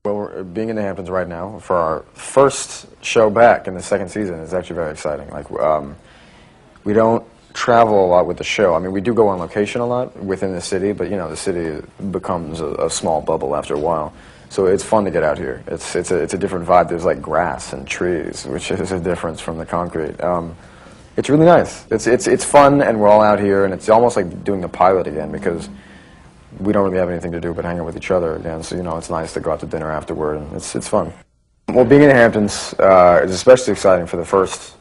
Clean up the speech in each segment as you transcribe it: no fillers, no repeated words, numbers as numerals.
Well, we're being in the Hamptons right now for our first show back in the second season is actually very exciting. Like, we don't travel a lot with the show. I mean, we do go on location a lot within the city, but you know, the city becomes a small bubble after a while. So it's fun to get out here. It's a different vibe. There's like grass and trees, which is a difference from the concrete. It's really nice. It's fun, and we're all out here, and it's almost like doing the pilot again because we don't really have anything to do but hang out with each other again. So you know, it's nice to go out to dinner afterward, and it's fun. Well, being in the Hamptons is especially exciting for the first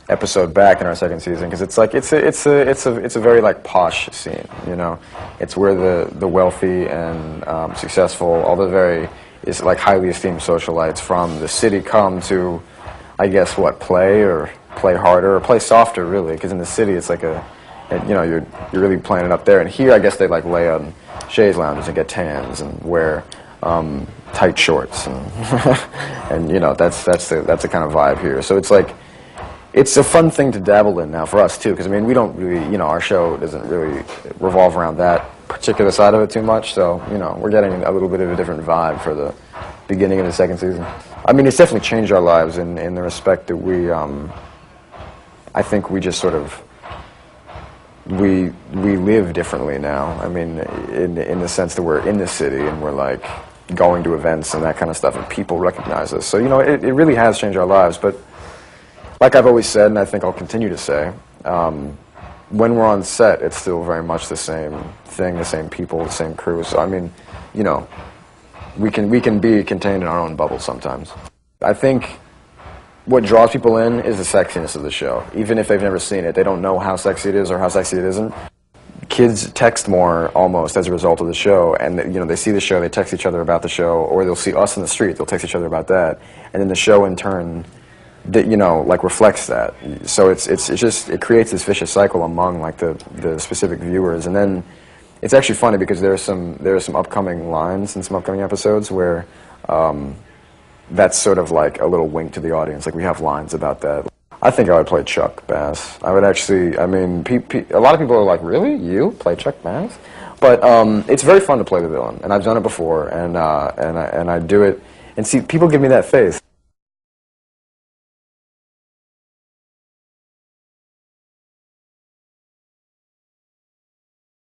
episode back in our second season because it's like it's a very like posh scene. You know, it's where the wealthy and successful, all the very is like highly esteemed socialites from the city come to, I guess, what, play harder or play softer, really, because in the city it's like you know, you're really playing it up there, and here I guess they like lay on chaise lounges and get tans and wear tight shorts and and you know, that's the kind of vibe here. So it's like it's a fun thing to dabble in now for us too, because I mean, we don't really, you know, our show doesn't really revolve around that particular side of it too much. So you know, we're getting a little bit of a different vibe for the beginning of the second season. I mean, it's definitely changed our lives in the respect that we I think we just sort of we live differently now. I mean, in the sense that we're in the city and we're like going to events and that kind of stuff, and people recognize us. So you know, it really has changed our lives. But like I've always said, and I think I'll continue to say, when we're on set, it's still very much the same thing, the same people, the same crew. So I mean, you know, we can be contained in our own bubble sometimes. I think what draws people in is the sexiness of the show. Even if they've never seen it, they don't know how sexy it is or how sexy it isn't. Kids text more almost as a result of the show, and you know, they see the show, they text each other about the show, or they'll see us in the street, they'll text each other about that, and then the show in turn, you know, like reflects that. So it creates this vicious cycle among like the specific viewers, and then it's actually funny because there are some upcoming lines in some upcoming episodes where that's sort of like a little wink to the audience. Like, we have lines about that. I think I would play Chuck Bass. I would actually, I mean, a lot of people are like, really? You play Chuck Bass? But it's very fun to play the villain, and I've done it before, and I do it, and see, people give me that face.